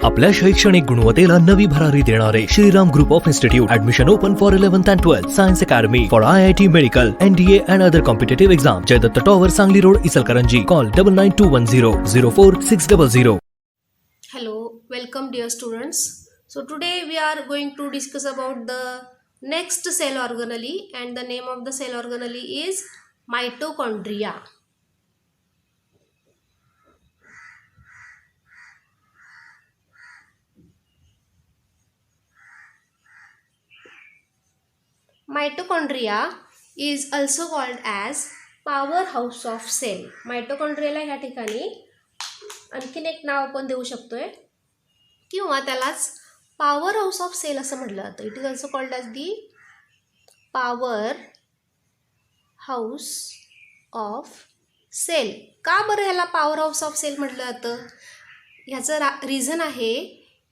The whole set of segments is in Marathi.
आपल्या शैक्षणिक गुणवत्तेला नवी भरारी देणारे Shriram group of institute admission open for 11th and 12th science academy for IIT medical NDA and other competitive exam. Jaydatt tower, Sangli road, Ichalkaranji. Call 9921004600. Hello, welcome dear students. So today we are going to discuss about the next cell organelle, and the name of the cell organelle is mitochondria. Mitochondria is also called as powerhouse of cell. Mitochondriaला ह्या ठिकाणी आणखीन एक नाव आपण देऊ शकतोय किंवा त्यालाच पॉवर हाऊस ऑफ सेल असं म्हटलं जातं. It is also called as the power house of cell. का बरं ह्याला पॉवर हाऊस ऑफ सेल म्हटलं जातं? ह्याचं रिझन आहे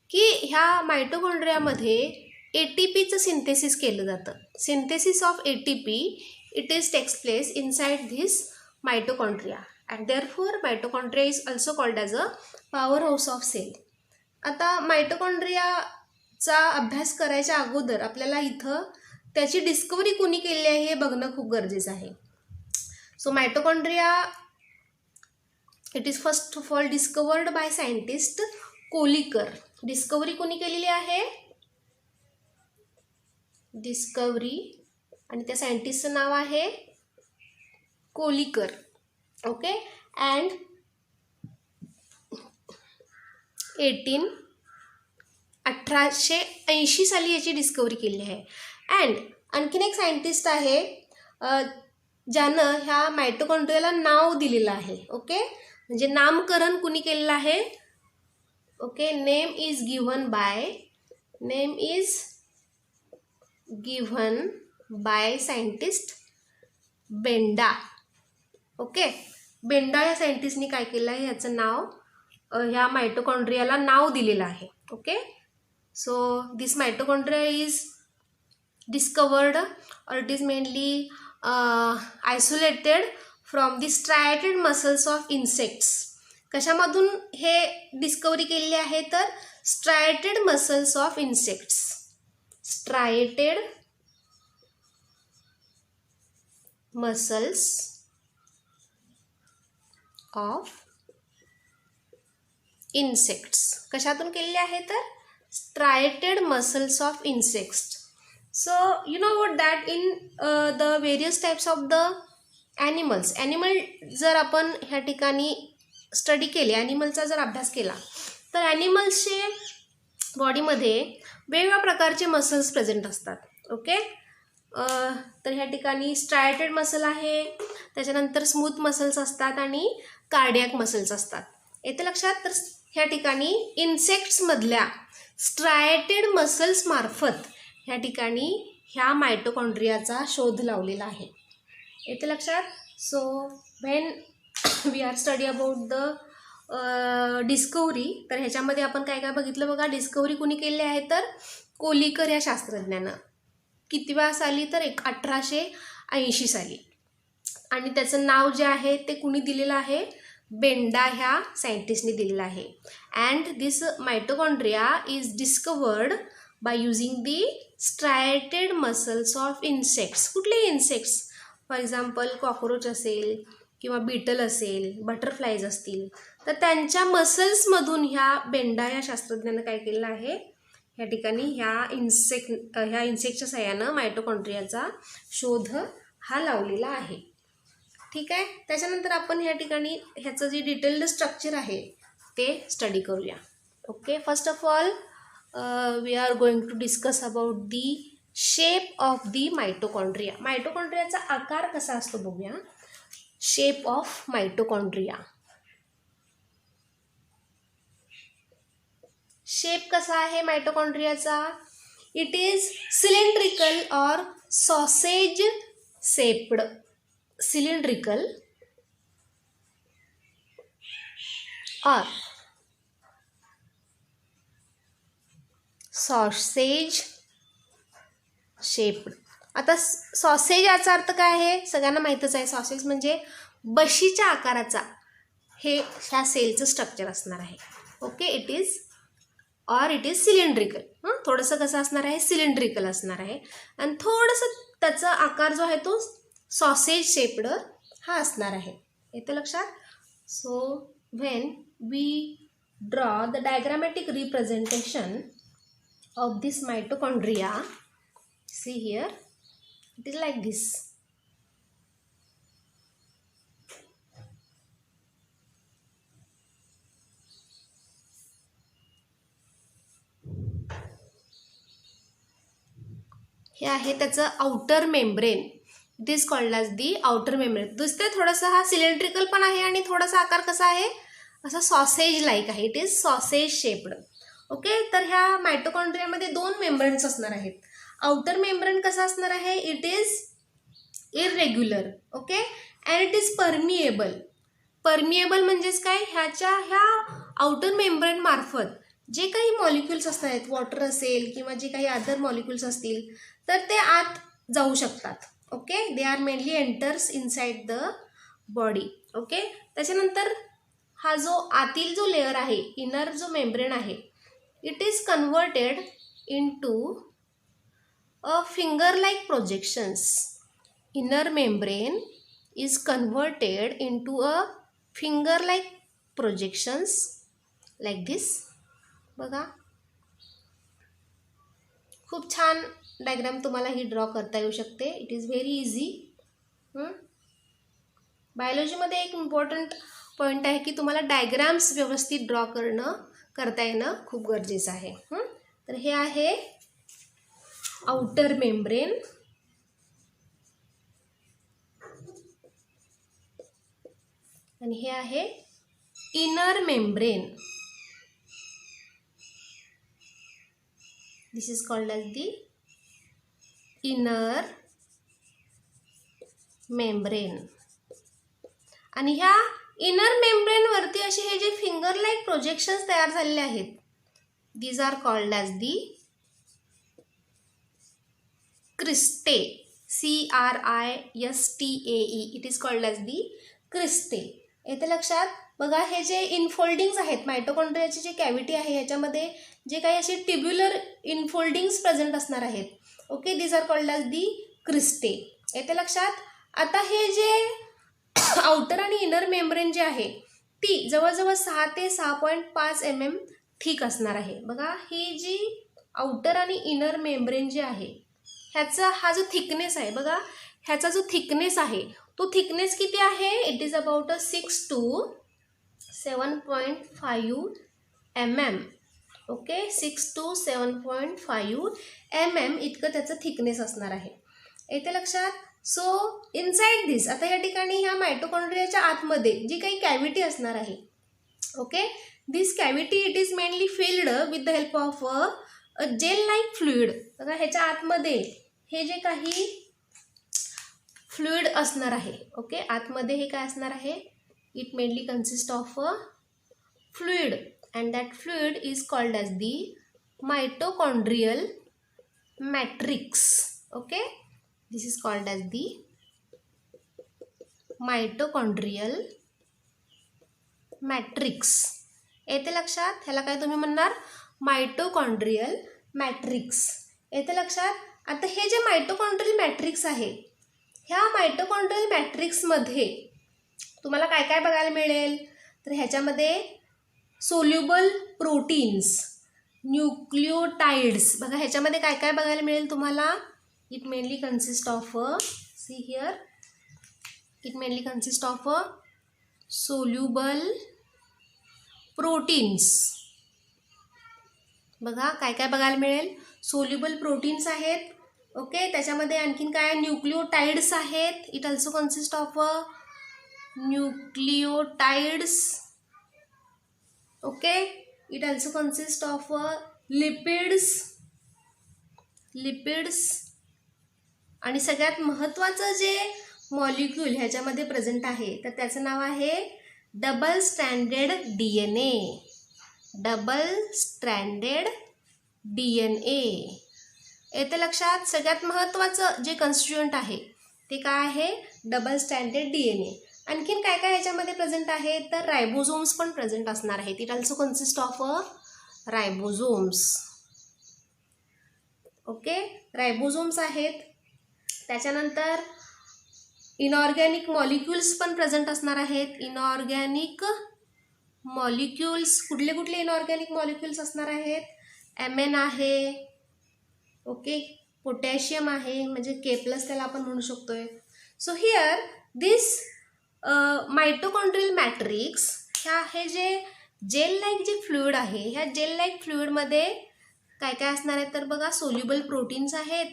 की ह्या मायटोकॉन्ड्रियामध्ये ATPचं सिंथेसिस केलं जातं. Synthesis of ATP it is takes place inside this mitochondria, and therefore mitochondria is also called as a powerhouse of cell. आता मायटोकॉन्ड्रियाचा अभ्यास करायच्या अगोदर आपल्याला इथं त्याची डिस्कवरी कोणी केली आहे हे बघणं खूप गरजेचं आहे. So mitochondria it is first of all discovered by scientist Kolliker. Discovery कोणी केलेली आहे? डिस्कवरी, आणि त्या सायंटिस्टचं नाव आहे कोलिकर. ओके, अँड 1880 साली याची डिस्कवरी केली आहे. अँड आणखीन एक सायंटिस्ट आहे ज्यानं ह्या मायटोकॉन्ड्रियाला नाव दिलेलं आहे. ओके, म्हणजे नामकरण कुणी केलेलं आहे? Okay, name is given bye scientist Benda. Okay, Benda या सायंटिस्टनी काय केलं आहे? ह्याचं नाव ह्या मायटोकॉन्ड्रियाला नाव दिलेलं आहे. Okay, so this mitochondria is discovered और it is mainly isolated from the striated muscles of insects. कशामधून हे डिस्कवरी केलेली आहे? तर striated muscles of insects. Striated muscles of insects. कशातून केलेले आहे? तर striated muscles of insects. So you know what that in the various types of the animals. Animal जर आपण ह्या ठिकाणी स्टडी केले, ॲनिमलचा जर अभ्यास केला, तर ॲनिमल्सचे बॉडीमध्ये वेगवेगळ्या प्रकारचे मसल्स प्रेझेंट असतात. ओके, तर ह्या ठिकाणी स्ट्रायटेड मसल आहे, त्याच्यानंतर स्मूथ मसल्स असतात आणि कार्डियाक मसल्स असतात. येते लक्षात? तर ह्या ठिकाणी इन्सेक्ट्समधल्या स्ट्रायटेड मसल्स मार्फत ह्या ठिकाणी ह्या मायटोकॉन्ड्रियाचा शोध लावलेला आहे. येते लक्षात? So when we are study about the discovery, तर ह्याच्यामध्ये आपण काय काय बघितलं बघा. डिस्कवरी कुणी केली आहे? तर कोलिकर या शास्त्रज्ञानं. कितव्या साली? तर 1880 साली. आणि त्याचं नाव जे आहे ते कुणी दिलेलं आहे? बेंडा ह्या सायंटिस्टने दिलेलं आहे. And this mitochondria is discovered by using the striated muscles of insects. कुठले इन्सेक्ट्स? फॉर एक्झाम्पल कॉकरोच असेल किंवा बीटल असेल, बटरफ्लायज असतील, तर त्यांच्या मसल्समधून ह्या बेंडा या शास्त्रज्ञानं काय केलेलं आहे? ह्या ठिकाणी ह्या इन्सेक्टच्या सहाय्यानं मायटोकॉन्ड्रियाचा शोध हा लावलेला आहे. ठीक आहे, त्याच्यानंतर आपण ह्या ठिकाणी ह्याचं जे डिटेल्ड स्ट्रक्चर आहे ते स्टडी करूया. Okay, first of all we are going to discuss about the shape of the mitochondria. मायटोकॉन्ड्रियाचा आकार कसा असतो बघूया. Shape of mitochondria. शेप कसा आहे मायटोकॉन्ड्रियाचा? इट इज सिलेंड्रिकल और सॉसेज शेप्ड. सिलेंड्रिकल और सॉसेज शेप्ड. आता सॉसेज याचा अर्थ काय आहे? सगळ्यांना माहीतच आहे. सॉसेज म्हणजे बशीच्या आकाराचा हे ह्या सेलचं स्ट्रक्चर असणार आहे. Okay, it is or it is cylindrical. थोडंसं कसं असणार आहे, सिलेंड्रिकल असणार आहे. आणि थोडंसं त्याचा आकार जो आहे तो सॉसेज शेप्ड हा असणार आहे. येतं लक्षात. So when we draw the diagrammatic representation of this mitochondria, see here, it is like this. हे आहे त्याचं outer membrane. It is called as the outer membrane. दिसते थोडासा हा सिलेंड्रिकल पण आहे आणि थोडासा आकार कसा आहे, असा सॉसेज लाईक आहे. It is sausage shaped. Okay. तर ह्या मायटोकॉन्ड्रियामध्ये 2 मेम्ब्रेन्स असणार आहेत. आउटर मेम्ब्रेन कसा असणार आहे, it is irregular. Okay. And it is permeable. Permeable म्हणजेच काय, ह्या आउटर मेम्ब्रेन मार्फत जे काही मॉलिक्युल्स असणार आहेत, वॉटर असेल किंवा जे काही अदर मॉलिक्युल्स असतील, तर ते आत जाऊ शकतात. Okay. They are mainly enters inside the body. Okay. त्याच्यानंतर हा जो आतील जो लेअर आहे, इनर जो मेम्ब्रेन आहे, it is converted into a finger-like projections. Inner membrane is converted into a finger-like projections like this. बघा, खूप छान डायग्राम तुम्हाला ही ड्रॉ करता येऊ शकते. It is very easy. बायोलॉजीमध्ये एक इम्पॉर्टंट पॉईंट आहे की तुम्हाला डायग्राम्स व्यवस्थित ड्रॉ करता येणं खूप गरजेचं आहे. तर हे आहे आउटर मेम्ब्रेन आणि हे आहे inner membrane. This is called as the inner membrane. आणि ह्या इनर मेम्ब्रेनवरती असे हे जे फिंगर लाईक प्रोजेक्शन्स तयार झालेले आहेत, these are called as the cristae. CRISTAE. It is called as the cristae. येते लक्षात. बघा, हे जे इनफोल्डिंग्स आहेत, मायटोकॉन्ड्रियाची जे कॅव्हिटी आहे ह्याच्यामध्ये जे काही असे ट्युब्युलर इनफोल्डिंग्स प्रेझेंट असणार आहेत. Okay. These are called as the cristae. येते लक्षात. आता हे जे आउटर आणि इनर मेम्ब्रेन जे आहे ती जवळजवळ 6 ते 6.5 mm थिक असणार आहे. बघा, ही जी आउटर आणि इनर मेम्ब्रेन जे आहे ह्याचा हा जो थिकनेस आहे, बघा ह्याचा जो थिकनेस आहे तो थिकनेस किती आहे, it is about 6 to 7.5 mm. Okay. 6 to 7.5 mm इतकं त्याचं थिकनेस असणार आहे. येते लक्षात. सो इनसाइड दिस, आता या ठिकाणी ह्या मायटोकॉन्ड्रियाच्या आतमध्ये जी काही कॅव्हिटी असणार आहे, okay, this cavity it is mainly filled with the help of a gel like fluid. बघा, ह्याच्या आतमध्ये हे जे काही फ्लुइड असणार आहे, ओके, आतमध्ये हे काय असणार आहे, it mainly consist of a fluid and that fluid is called as the mitochondrial matrix. Okay. This is called as the mitochondrial matrix. येते लक्षात. ह्याला काय तुम्ही म्हणणार, मायटोकॉन्ड्रियल मॅट्रिक्स. येते लक्षात. आता हे जे मायटोकॉन्ड्रियल मॅट्रिक्स आहे, ह्या मायटोकॉन्ड्रियल मॅट्रिक्समध्ये तुम्हाला काय काय बघायला मिळेल, तर ह्याच्यामध्ये सोल्युबल प्रोटीन्स, न्यूक्लियोटाइड्स. बघा, ह्याच्यामध्ये काय काय बघायला मिळेल तुम्हाला. It mainly consists of see here, it mainly consists of soluble proteins. बघा, काय काय बघायला मिळेल, सोल्युबल प्रोटीन्स आहेत. ओके. त्याच्यामध्ये आणखीन काय, न्यूक्लियोटाइड्स आहेत. It also consist of nucleotides. Okay. It also consist of lipids. आणि सगळ्यात महत्त्वाचं जे मॉलिक्यूल ह्याच्यामध्ये प्रेझेंट आहे तर त्याचं नाव आहे double stranded DNA. Double stranded DNA. येते लक्षात. सगळ्यात महत्त्वाचं जे कन्स्टिट्युएंट आहे ते काय आहे, डबल स्ट्रँडेड DNA. आणखीन काय काय ह्याच्यामध्ये प्रेझेंट आहे, तर रायबोझोम्स पण प्रेझेंट असणार आहेत. It also consist of ribosomes. Okay, ribosomes आहेत. त्याच्यानंतर इनऑर्गॅनिक मॉलिक्युल्स पण प्रेझेंट असणार आहेत. इनऑर्गॅनिक मॉलिक्युल्स, कुठले कुठले इनऑर्गॅनिक मॉलिक्युल्स असणार आहेत? MN आहे, ओके, पोटॅशियम आहे, म्हणजे K+ त्याला आपण म्हणू शकतोय. So here this mitochondrial matrix, हे जे जेल लाईक जे फ्लुइड आहे, ह्या जेल लाईक फ्लुइडमध्ये काय काय असणार आहे तर बघा, सोल्युबल प्रोटीन्स आहेत,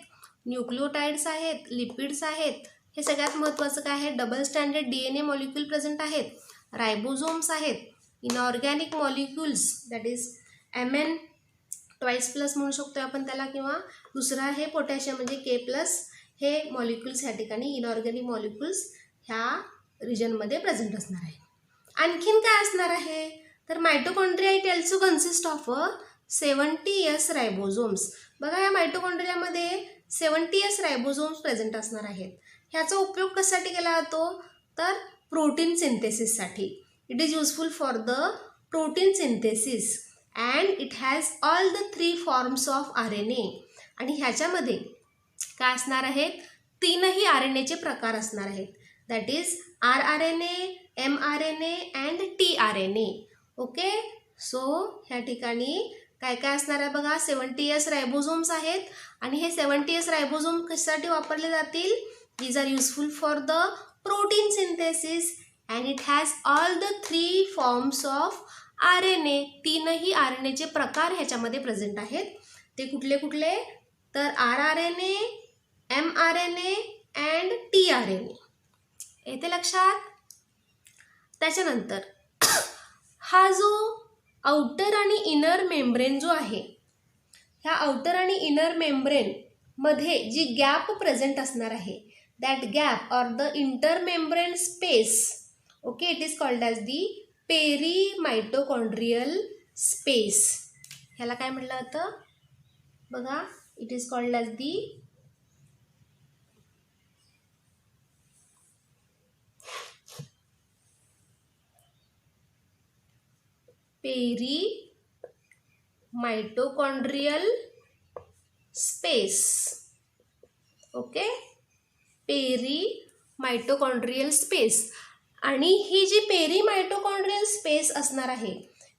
न्यूक्लिओटाइड्स आहेत, लिपिड्स आहेत. हे सगळ्यात महत्त्वाचं काय आहे? Double standard DNA molecule present आहेत, रायबोझोम्स आहेत, inorganic molecules that is MN Twice+ म्हणू शकतो आपण त्याला, किंवा दुसरं आहे पोटॅशियम म्हणजे K+. हे मॉलिक्युल्स ह्या ठिकाणी इनऑर्गॅनिक मॉलिक्युल्स ह्या रिजनमध्ये प्रेझेंट असणार आहे. आणखीन काय असणार आहे तर mitochondria it also consist of 70S ribosomes. बघा, या मायटोकॉन्ड्रियामध्ये 70S रायबोझोम्स प्रेझेंट असणार आहेत. ह्याचा उपयोग कशासाठी केला जातो तर प्रोटीन सिंथेसिससाठी. It is useful for the protein synthesis and it has all the 3 forms of RNA. आणि ह्याच्यामध्ये काय असणार आहेत? 3ही RNAचे प्रकार असणार आहेत, that is rRNA, mRNA and tRNA. Okay, so ह्या ठिकाणी काय काय असणार आहे बघा, 70S रायबोझोम्स आहेत. आणि हे 70S रायबोझोम कशासाठी वापरले जातील? These are useful for the protein synthesis and it has all the 3 forms of RNA. 3ही RNAचे प्रकार ह्याच्यामध्ये प्रेझेंट आहेत. ते कुठले कुठले तर rRNA, mRNA अँड tRNA. येते लक्षात? त्याच्यानंतर हा जो आउटर आणि इनर मेम्ब्रेन जो आहे, ह्या आउटर आणि इनर मेम्ब्रेन मध्ये जी गॅप प्रेझेंट असणार आहे, that gap or the inter membrane space, okay, it is called as the peri mitochondrial space. ह्याला काय म्हटलं जातं बघा, it is called as the peri mitochondrial space. Okay, peri mitochondrial space. आणि ही जी पेरी मायटोकॉन्ड्रियल स्पेस असणार आहे,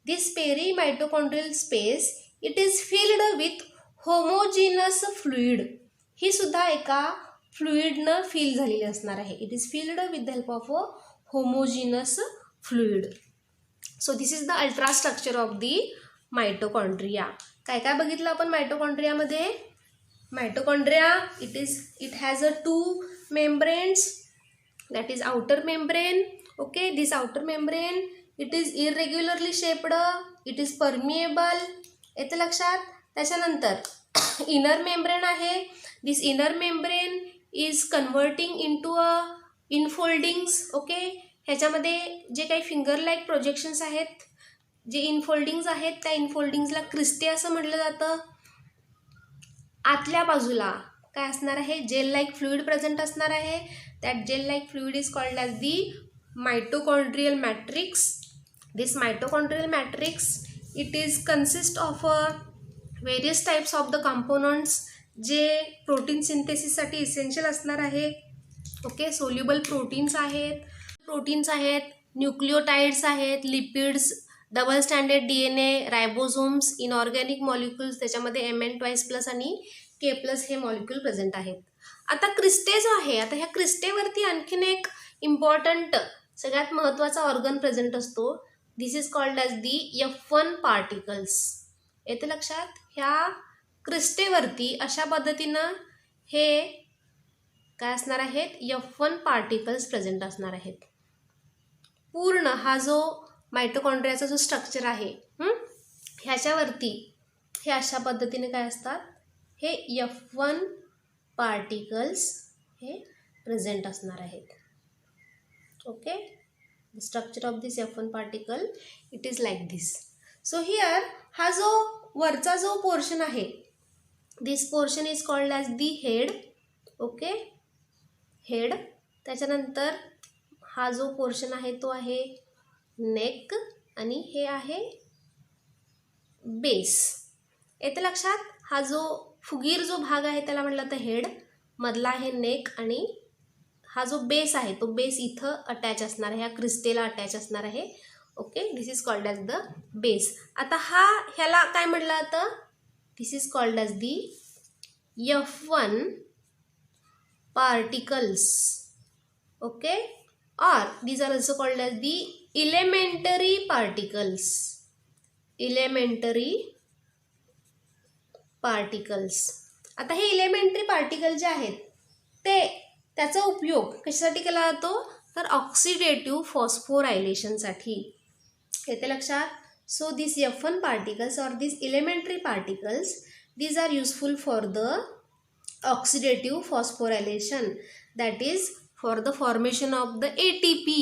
this peri mitochondrial space it is filled with homogeneous fluid. ही सुद्धा एका फ्लुइडनं फिल झालेली असणार आहे. It is filled with the help of a homogeneous fluid. So this is the ultra structure of the mitochondria. काय काय बघितलं आपण मायटोकॉन्ड्रियामध्ये? Mitochondria it has a 2 membranes, that is outer membrane. Okay, this outer membrane it is irregularly shaped, it is permeable. येते लक्षात? त्याच्यानंतर इनर मेम्ब्रेन आहे. This inner membrane is converting into a infoldings. Okay, ह्याच्यामध्ये जे काही फिंगर लाईक प्रोजेक्शन्स आहेत, जे इनफोल्डिंग्स आहेत, त्या इनफोल्डिंग्सला क्रिस्टे असं म्हटलं जातं. आतल्या बाजूला काय असणार आहे? जेल लाईक फ्लुइड प्रेझेंट असणार आहे. That gel like fluid is called as the mitochondrial matrix. This mitochondrial matrix it is consist of various types of the components जे प्रोटीन सिंथेसिससाठी इसेन्शियल असणार आहे. ओके, सोल्युबल प्रोटीन्स आहेत, न्यूक्लिओटाइड्स आहेत, lipids, double standard DNA, ribosomes, inorganic molecules, त्याच्यामध्ये MN Twice+ आणि K+ हे मॉलिक्यूल प्रेझेंट आहेत. आता क्रिस्टे जो आहे, आता ह्या क्रिस्टेवरती आणखीन एक इम्पॉर्टंट सगळ्यात महत्त्वाचा ऑर्गन प्रेझेंट असतो. This is called as the F1 particles. येते लक्षात? ह्या क्रिस्टेवरती अशा पद्धतीनं हे काय असणार आहेत? F1 पार्टिकल्स प्रेझेंट असणार आहेत. पूर्ण हा जो मायटोकॉन्ड्रियाचा जो स्ट्रक्चर आहे, ह्याच्यावरती हे अशा पद्धतीने काय असतात? हे F1 पार्टिकल्स हे प्रेझेंट असणार आहेत. Okay, the structure of this F1 particle it is like this. So here हा जो वरचा जो पोर्शन आहे, this portion is called as the head. Okay, head. त्याच्यानंतर हा जो पोर्शन आहे तो आहे नेक आणि हे आहे बेस. येते लक्षात. हा जो फुगीर जो भाग आहे त्याला म्हटलं तर हेड, मधला आहे नेक, आणि हा जो बेस आहे तो बेस इथं अटॅच असणार आहे, ह्या क्रिस्टेला अटॅच असणार आहे. Okay, this is called as the base. आता ह्याला काय म्हटलं आता, this is called as the F1 particles. Okay, or these are also called as the elementary particles. Elementary particles. आता हे इलेमेंटरी पार्टिकल जे आहेत त्याचा उपयोग कशासाठी केला जातो, तर ऑक्सिडेटिव्ह फॉस्फोरायलेशनसाठी. येते लक्षात. So this F1 particles or these elementary particles, these are useful for the oxidative phosphorylation, that is for the formation of the ATP.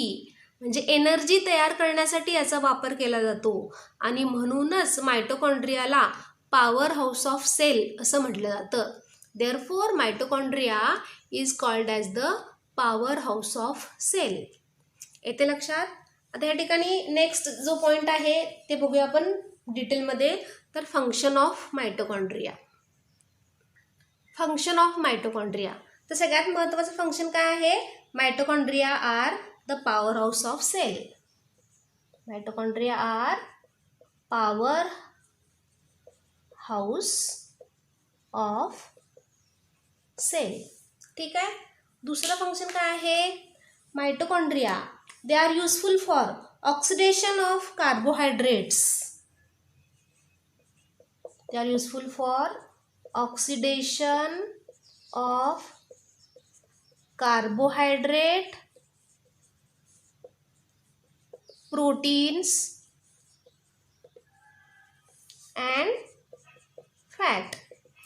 म्हणजे एनर्जी तयार करण्यासाठी याचा वापर केला जातो, आणि म्हणूनच मायटोकॉन्ड्रियाला पॉवर हाऊस ऑफ सेल असं म्हटलं जातं. Therefore mitochondria is called as the power house of cell. येते लक्षात. आता या ठिकाणी नेक्स्ट जो पॉईंट आहे ते बघूया आपण डिटेलमध्ये. तर function of mitochondria. Function of mitochondria. तर सगळ्यात महत्त्वाचं फंक्शन काय आहे, mitochondria are the power house of cell. Mitochondria are power house of cell. ठीक आहे. दुसरं फंक्शन काय आहे, mitochondria they are useful for oxidation of carbohydrates. They are useful for oxidation of carbohydrate, proteins and fat.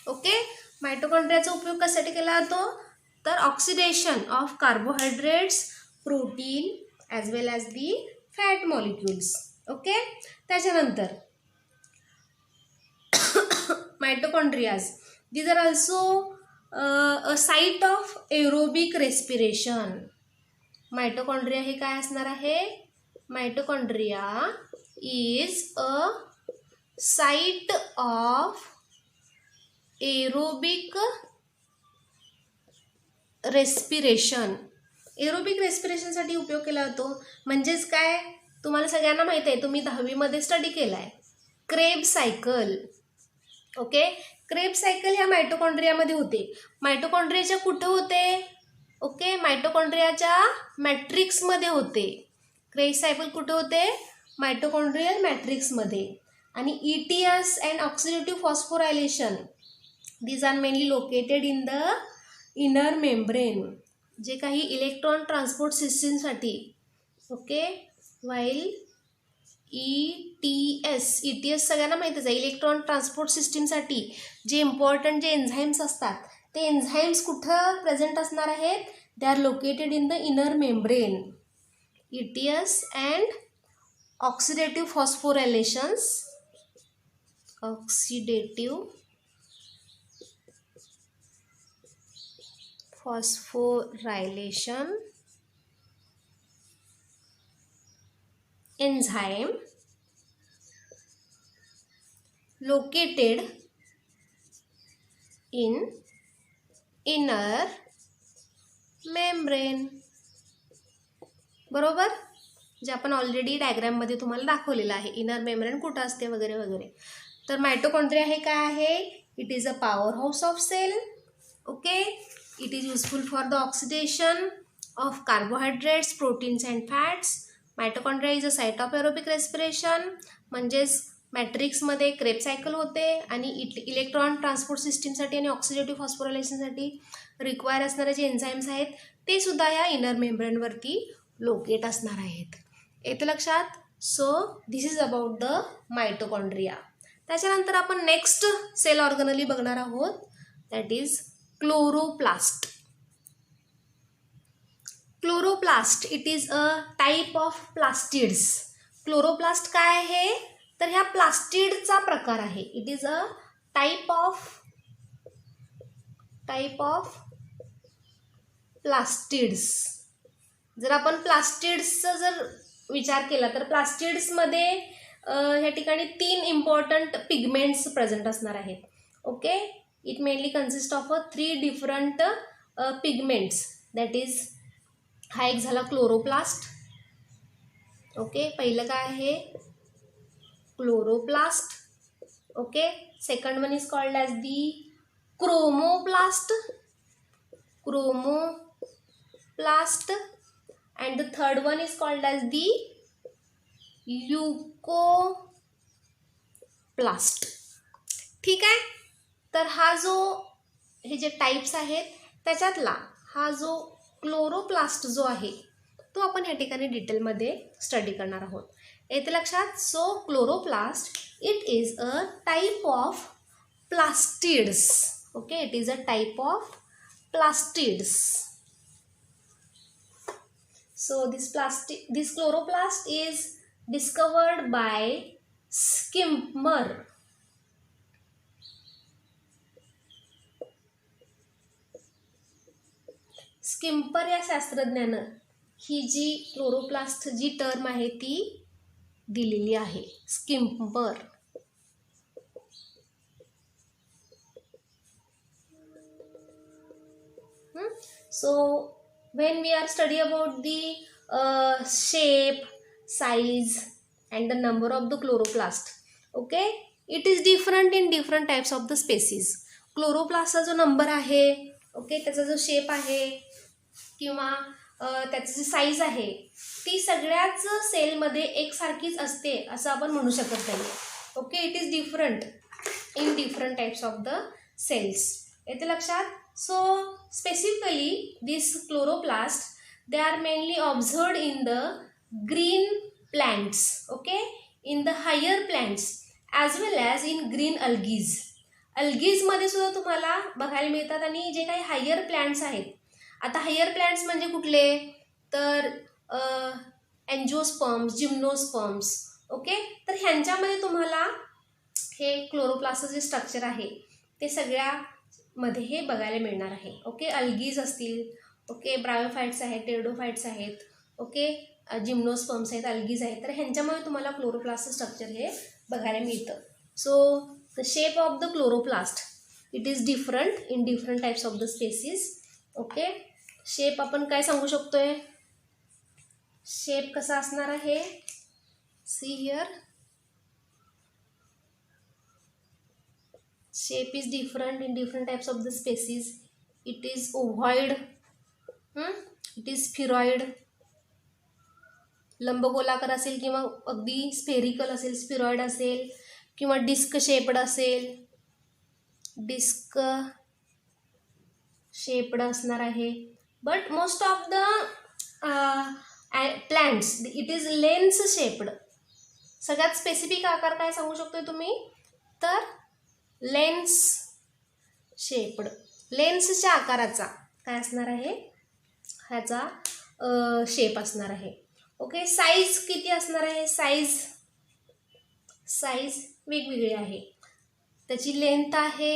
ओके, मायटोकॉन्ड्रियाचा उपयोग कशासाठी केला जातो, तर oxidation of carbohydrates, protein as well as the fat molecules. Okay, त्याच्यानंतर mitochondrias, these are also a site of aerobic respiration. Mitochondria हे काय असणार आहे, mitochondria is a site of aerobic respiration. Aerobic रेस्पिरेशनसाठी उपयोग केला जातो. म्हणजेच काय, तुम्हाला सगळ्यांना माहिती आहे, तुम्ही 10वीमध्ये स्टडी केला आहे, Kreb cycle. Okay, Kreb cycle ह्या मायटोकॉन्ड्रियामध्ये होते. मायटोकॉन्ड्रियाच्या कुठं होते, ओके, मायटोकॉन्ड्रियाच्या मॅट्रिक्समध्ये होते. क्रेब सायकल कुठं होते, मायटोकॉन्ड्रियल मॅट्रिक्समध्ये. आणि ETS and oxidative phosphorylation, these are mainly located in the inner membrane. जे काही इलेक्ट्रॉन ट्रान्सपोर्ट सिस्टीमसाठी. ओके, व्हाईल ETS सगळ्यांना माहितीच आहे, इलेक्ट्रॉन ट्रान्सपोर्ट सिस्टीमसाठी जे इम्पॉर्टंट जे एन्झाईम्स असतात ते एन्झाईम्स कुठं प्रेझेंट असणार आहेत, they are located in the inner membrane. ETS and oxidative phosphorylations, oxidative phosphorylation enzyme located in inner membrane. बरोबर, जे आपण ऑलरेडी डायग्राममध्ये तुम्हाला दाखवलेलं आहे, इनर मेम्ब्रेन कुठं असते वगैरे वगैरे. तर मायटोकॉन्ड्रिया हे काय आहे, it is a power house of cell. Okay, it is useful for the oxidation of carbohydrates, proteins and fats. Mitochondria is a site of aerobic respiration. म्हणजेच मॅट्रिक्समध्ये क्रेब सायकल होते आणि इलेक्ट्रॉन ट्रान्सपोर्ट सिस्टीमसाठी आणि ऑक्सिडेटिव्ह फॉस्फोरायलेशनसाठी रिक्वायर असणारे जे एन्झाईम्स आहेत ते सुद्धा या इनर मेम्ब्रेनवरती लोकेट असणार आहेत. येतं लक्षात. So this is about the mitochondria. त्याच्यानंतर आपण नेक्स्ट सेल ऑर्गनली बघणार आहोत, that is chloroplast. Chloroplast it is a type of plastids. Chloroplast काय आहे, तर ह्या प्लास्टिडचा प्रकार आहे. It is a type of plastids. जर आपण प्लास्टिड्सचा जर विचार केला तर प्लास्टिड्समध्ये ह्या ठिकाणी 3 इम्पॉर्टंट पिगमेंट्स प्रेझेंट असणार आहेत. Okay, it mainly consist of 3 different pigments. That is, हा एक झाला क्लोरोप्लास्ट. ओके, पहिलं काय आहे, chloroplast. Okay, second one is called as the chromoplast, chromoplast, and the third one is called as the ल्युकोप्लास्ट. ठीक आहे. तर हा जो, हे जे टाईप्स आहेत त्याच्यातला हा जो क्लोरोप्लास्ट जो आहे तो आपण ह्या ठिकाणी डिटेलमध्ये स्टडी करणार आहोत. येते लक्षात. So chloroplast it is a type of plastids. Okay, it is a type of plastids. So this chloroplast is discovered by Skimmer. स्किम्पर या शास्त्रज्ञानं ही जी क्लोरोप्लास्ट जी टर्म आहे ती दिलेली आहे. स्किम्पर. So when we are study about the shape, size and the number of the chloroplast, okay, it is different in different types of the species. क्लोरोप्लास्टचा जो नंबर आहे, ओके, त्याचा जो शेप आहे किंवा त्याची जी साईज आहे ती सगळ्याच सेलमध्ये एकसारखीच असते असं आपण म्हणू शकत नाही. Okay, it is different in different types of the cells. येते लक्षात. So specifically these chloroplasts, they are mainly observed in the green plants, okay, in the higher plants as well as in green algae. Algae मध्ये सुद्धा तुम्हाला बघायला मिळतात. आणि जे काही हायर प्लांट्स आहेत, आता हायर प्लांट्स म्हणजे कुठले, तर एन्जिओस्पर्म्स, जिम्नोस्पर्म्स. ओके, तर ह्यांच्यामध्ये तुम्हाला हे क्लोरोप्लास्टचं जे स्ट्रक्चर आहे ते सगळ्या मध्ये हे बघायला मिळणार आहे. ओके, अल्गीज असतील, ओके, ब्रायोफाइट्स आहेत, टेरिडोफाइट्स आहेत, ओके, जिम्नोस्पर्म्स आहेत, अल्गीज आहेत. तर ह्यांच्यामुळे तुम्हाला क्लोरोप्लास्ट स्ट्रक्चर हे बघायला मिळतं. So the shape of the chloroplast it is different in different types of the species. Okay, shape आपण काय सांगू शकतोय, शेप कसा असणार आहे, see here, shape is different in different types of the species. It is ovoid, it is spheroid, लंबगोलाकार असेल किंवा अगदी स्फेरिकल असेल, स्फिरॉइड असेल किंवा डिस्क शेप्ड असेल, डिस्क शेप्ड असणार आहे. But most of the plants it is lens shaped. सगळ्यात स्पेसिफिक आकार काय सांगू शकतोय तुम्ही, तर लेन्स शेप्ड. लेन्सच्या आकाराचा काय असणार आहे, ह्याचा शेप असणार आहे. ओके, साईज किती असणार आहे, साईज वेगवेगळी आहे. त्याची लेंथ आहे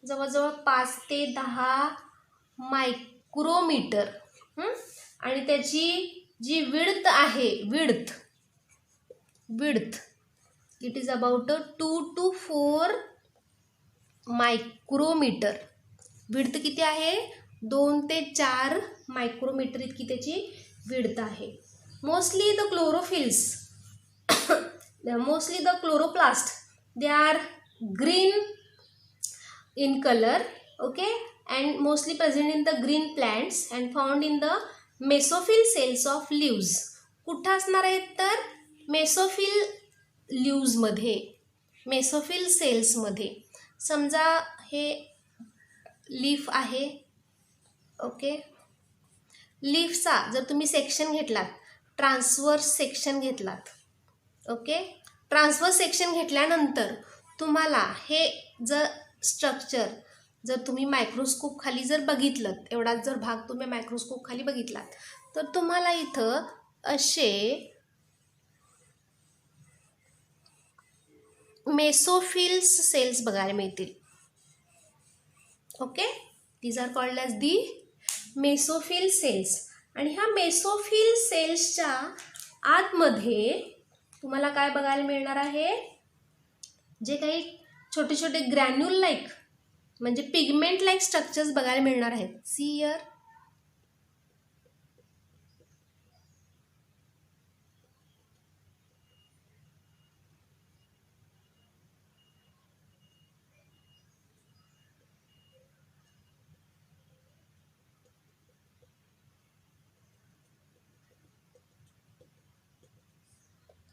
जवळजवळ 5 ते 10 मायक्रोमीटर. आणि त्याची जी विड्थ आहे, width it is about 2 to 4 micrometer. Width किती आहे, 2 ते 4 मायक्रोमीटर इतकी त्याची विड्थ आहे. Mostly the chloroplast they are green in color, okay, and mostly present in the green plants and found in the mesophyll cells of leaves. कुठं असणार आहेत, तर मेसोफिल लीव्समध्ये, मेसोफिल सेल्समध्ये. समजा हे लीफ आहे, ओके, लीफचा जर तुम्ही सेक्शन घेतलात, ट्रान्सवर्स सेक्शन घेतलात, ओके, ट्रान्सवर्स सेक्शन घेतल्यानंतर तुम्हाला हे जर स्ट्रक्चर जर तुम्ही मायक्रोस्कोप खाली जर बघितलं, एवढाच जर भाग तुम्ही मायक्रोस्कोप खाली बघितलात, तर तुम्हाला इथं असे मेसोफिल्स सेल्स बघायला मिळतील. Okay, these are called as the mesophyll cells. आणि ह्या मेसोफिल सेल्सच्या आतमध्ये तुम्हाला काय बघायला मिळणार आहे, जे काही छोटे छोटे ग्रॅन्युल लाईक म्हणजे पिगमेंट लाईक स्ट्रक्चर्स बघायला मिळणार आहेत. See here.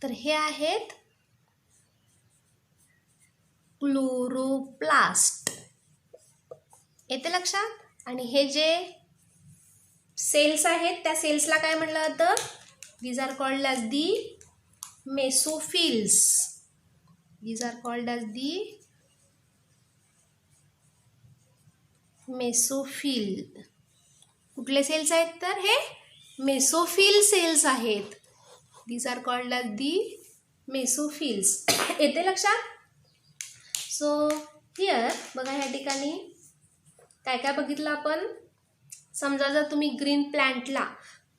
तर हे आहेत क्लोरोप्लास्ट. येते लक्षात. आणि हे जे सेल्स आहेत त्या सेल्सला काय म्हटलं जातं, these are called as the mesophylls. These are called as the mesophyll. कुठले सेल्स आहेत, तर हे मेसोफिल सेल्स आहेत. These are called as the mesophylls. येते लक्षात. सो हिअर बघा, ह्या ठिकाणी काय काय बघितलं आपण. समजा जर तुम्ही ग्रीन प्लांटला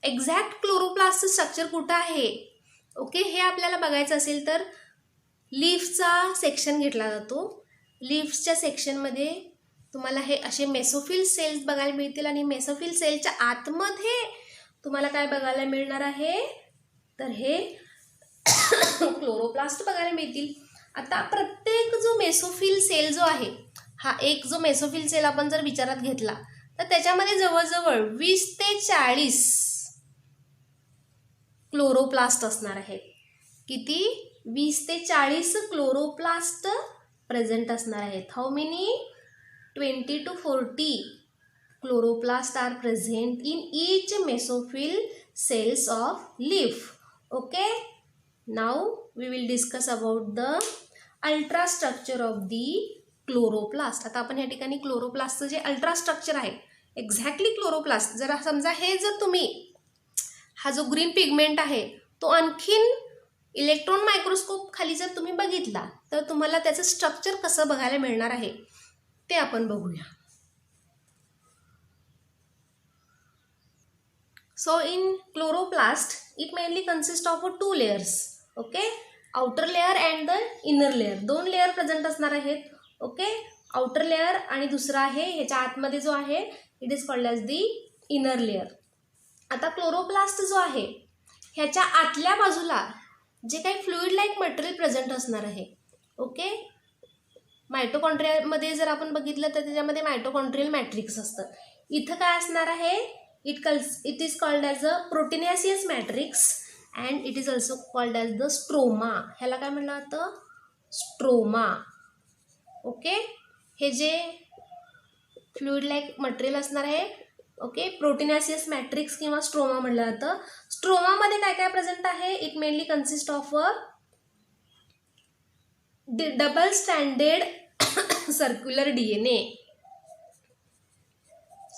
एक्झॅक्ट क्लोरोप्लास्टचं स्ट्रक्चर कुठं आहे, ओके, हे आपल्याला बघायचं असेल तर लीफचा सेक्शन घेतला जातो. लीफ्सच्या सेक्शनमध्ये तुम्हाला हे असे मेसोफिल सेल्स बघायला मिळतील आणि मेसोफिल सेलच्या आतमध्ये तुम्हाला काय बघायला मिळणार आहे, तर हे क्लोरोप्लास्ट बघायला मिळतील. आता प्रत्येक जो मेसोफिल सेल जो आहे, हा एक जो मेसोफिल सेल आपण जर विचारात घेतला तर त्याच्यामध्ये जवळजवळ 20 ते 40 क्लोरोप्लास्ट असणार आहेत. किती? 20 ते 40 क्लोरोप्लास्ट प्रेझेंट असणार आहेत. How many? 20 to 40 chloroplasts are present in each mesophyll cells of leaf. Okay, now we will discuss about the ultrastructure of the chloroplast. आता आपण या ठिकाणी क्लोरोप्लास्टचं जे अल्ट्रास्ट्रक्चर आहे, एक्झॅक्टली क्लोरोप्लास्ट, जर समजा हे जर तुम्ही हा जो ग्रीन पिगमेंट आहे तो आणखीन इलेक्ट्रॉन मायक्रोस्कोप खाली जर तुम्ही बघितला तर तुम्हाला त्याचं स्ट्रक्चर कसं बघायला मिळणार आहे ते आपण बघूया. So in chloroplast it mainly consist of 2 layers. Okay, outer layer and the inner layer. 2 layer present असणार आहेत. ओके, आउटर लेअर आणि दुसरा आहे ह्याच्या आतमध्ये जो आहे it is called as the inner layer. आता क्लोरोप्लास्ट जो आहे ह्याच्या आतल्या बाजूला जे काही फ्लुइड लाईक मटेरियल प्रेझेंट असणार आहे. ओके, मायटोकॉन्ड्रियामध्ये जर आपण बघितलं तर त्याच्यामध्ये मायटोकॉन्ड्रियल मॅट्रिक्स असतं. इथं काय असणार आहे, it is called as a proteinaceous matrix and it is also called as the stroma. ह्याला काय म्हणलं जातं, स्ट्रोमा. ओके, हे जे फ्लुइड लाईक मटेरियल असणार आहे, ओके, प्रोटीनेसियस मॅट्रिक्स किंवा स्ट्रोमा म्हटलं जातं. स्ट्रोमामध्ये काय काय प्रेझेंट आहे, it mainly consist of a double स्टँडेड सर्क्युलर DNA.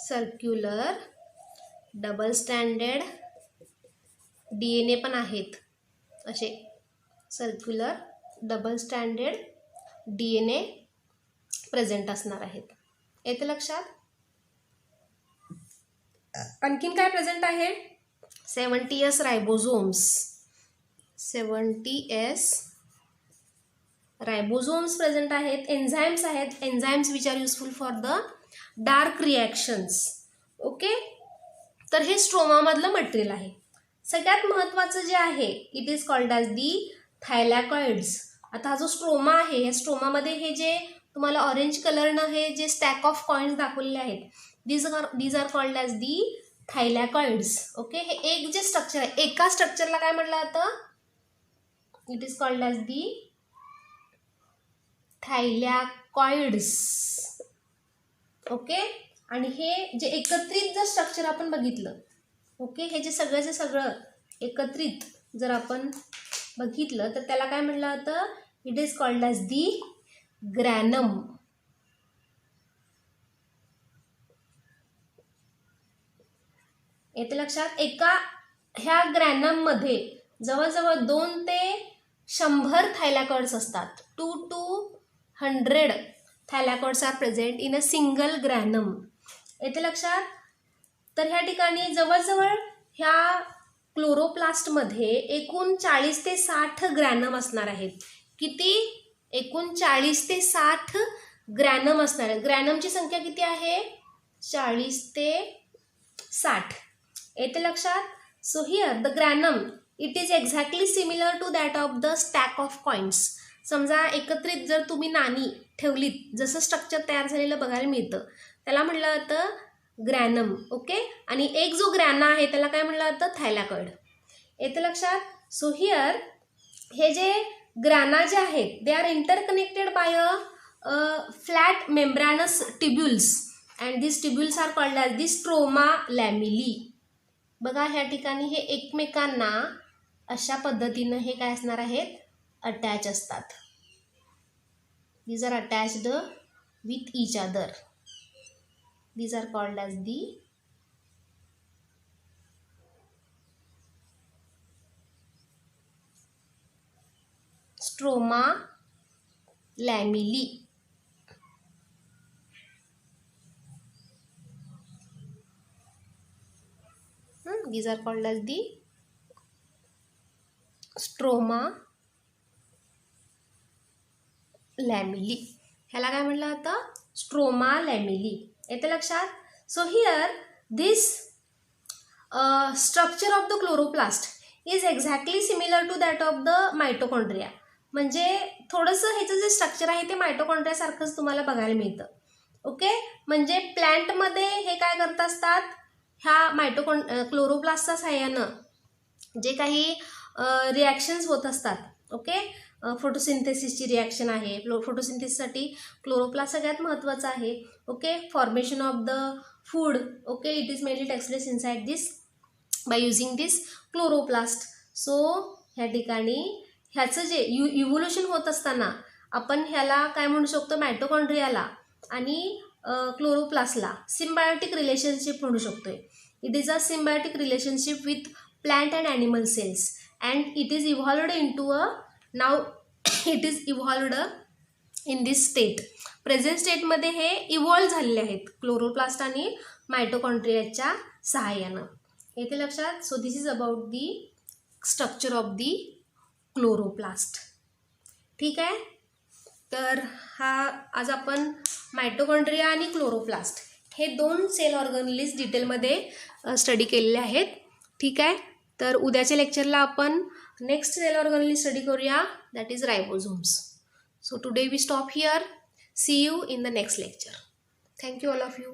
सर्क्युलर डबल स्टँडेड DNA पण आहेत. असे सर्क्युलर डबल स्टँडेड DNA प्रेझेंट असणार आहेत. येते लक्षात. आणखीन काय प्रेझेंट आहे, 70S ribosomes. 70S ribosomes present आहेत. एन्झाईम्स आहेत, enzymes which are useful for the dark reactions. Okay, तर हे स्ट्रोमामधलं मटेरियल आहे. सगळ्यात महत्त्वाचं जे आहे it is called as the thylakoids. आता हा जो स्ट्रोमा आहे, या स्ट्रोमामध्ये हे जे तुम्हाला ऑरेंज कलरनं हे जे स्टॅक ऑफ कॉइन्स दाखवलेले आहेत, these are called as the thylakoids. Okay, हे एक जे स्ट्रक्चर आहे, एका स्ट्रक्चरला काय म्हटलं जातं, it is called as the thylakoids. Okay, आणि हे जे एकत्रित जर स्ट्रक्चर आपण बघितलं, ओके, हे जे सगळं एकत्रित जर आपण बघितलं तर त्याला काय म्हटलं जातं, it is called as the granum. येते लक्षात. एका ह्या ग्रॅनममध्ये जवळजवळ 2 ते 100 थायलॅकॉइड्स असतात. 2 to 100 thylakoids are present in a single granum. येते लक्षात. तर ह्या ठिकाणी जवळजवळ ह्या क्लोरोप्लास्टमध्ये एकूण 40 ते 60 ग्रॅनम असणार आहेत. किती? एकूण 40 ते 60 ग्रॅनम असणार आहेत. ग्रॅनमची संख्या किती आहे? 40 ते 60. येते लक्षात? So here the granum it is exactly similar to that of the stack of coins. समजा एकत्रित जर तुम्ही नाणी ठेवलीत, जसं स्ट्रक्चर तयार झालेलं बघायला मिळतं, त्याला म्हटलं जातं ग्रॅनम. ओके. आणि एक जो ग्रॅना आहे त्याला काय म्हटलं जातं? थायलॅकॉइड. येते लक्षात? सो हिअर हे जे ग्रॅना जे आहेत they are interconnected by a flat membranous tubules and this tubules are called as the stroma lamellae. बघा ह्या ठिकाणी हे एकमेकांना अशा पद्धतीनं हे काय असणार आहेत? अटॅच असतात. These are attached with each other. These are called as the stroma lamella. These are called as the stroma lamella. ह्याला काय म्हटलं जातं? Stroma lamellae. येते लक्षात? So here this structure of the chloroplast is exactly similar to that of the mitochondria. म्हणजे थोडंसं ह्याचं जे स्ट्रक्चर आहे ते मायटोकॉन्ड्रियासारखंच तुम्हाला बघायला मिळतं. ओके. म्हणजे प्लॅन्टमध्ये हे काय करत असतात? ह्या क्लोरोप्लास्टच्या साह्यानं जे काही रिॲक्शन्स होत असतात. ओके. फोटोसिंथेसिसची रिॲक्शन आहे. फोटोसिंथेसिससाठी क्लोरोप्लास्ट सगळ्यात महत्त्वाचं आहे. Okay. Formation of the food. Okay. It is mainly takes place inside this by using this chloroplast. So ह्या ठिकाणी ह्याचं जे इव्होल्युशन होत असताना आपण ह्याला काय म्हणू शकतो? मायटोकॉन्ड्रियाला आणि क्लोरोप्लास्टला सिम्बायोटिक रिलेशनशिप म्हणू शकतोय. It is a symbiotic relationship with plant and animal cells and it is evolved in to a now it is evolved in this state. Present स्टेटमध्ये हे इव्हॉल्व झालेले आहेत क्लोरोप्लास्ट आणि मायटोकॉन्ड्रियाच्या सहाय्यानं. येते लक्षात? So this is about the structure of the chloroplast. ठीक आहे. तर हा आज आपण मायटोकॉन्ड्रिया आणि क्लोरोप्लास्ट हे दोन सेल ऑर्गनलीज डिटेलमध्ये स्टडी केलेले आहेत. ठीक आहे. तर उद्याच्या लेक्चरला आपण नेक्स्ट सेल ऑर्गनली स्टडी करूया, that is ribosomes. So today we stop here. See you in the next lecture. Thank you all of you.